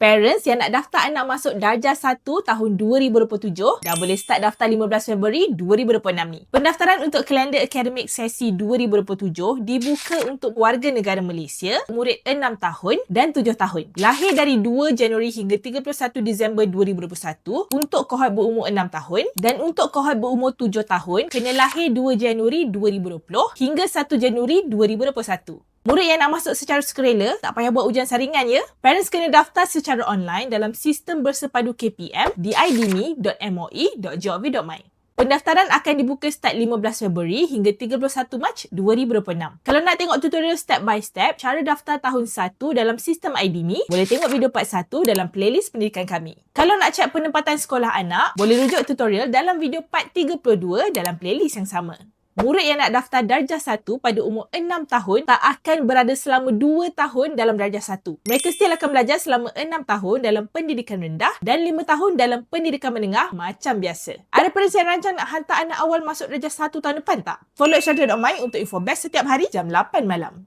Parents yang nak daftar anak masuk darjah 1 tahun 2027 dah boleh start daftar 15 Februari 2026 ni. Pendaftaran untuk kalender akademik sesi 2027 dibuka untuk warga negara Malaysia, murid 6 tahun dan 7 tahun. Lahir dari 2 Januari hingga 31 Disember 2021 untuk kohort berumur 6 tahun dan untuk kohort berumur 7 tahun kena lahir 2 Januari 2020 hingga 1 Januari 2021. Murid yang nak masuk secara sukarela, tak payah buat ujian saringan ya. Parents kena daftar secara online dalam sistem bersepadu KPM di idme.moi.gov.my. Pendaftaran akan dibuka start 15 Februari hingga 31 Mac 2026. Kalau nak tengok tutorial step by step cara daftar tahun 1 dalam sistem IDME, boleh tengok video part 1 dalam playlist pendidikan kami. Kalau nak cek penempatan sekolah anak, boleh rujuk tutorial dalam video part 32 dalam playlist yang sama. Murid yang nak daftar darjah 1 pada umur 6 tahun tak akan berada selama 2 tahun dalam darjah 1. Mereka still akan belajar selama 6 tahun dalam pendidikan rendah dan 5 tahun dalam pendidikan menengah macam biasa. Ada parents yang rancang nak hantar anak awal masuk darjah 1 tahun depan tak? Follow @syahida.my untuk info best setiap hari jam 8 malam.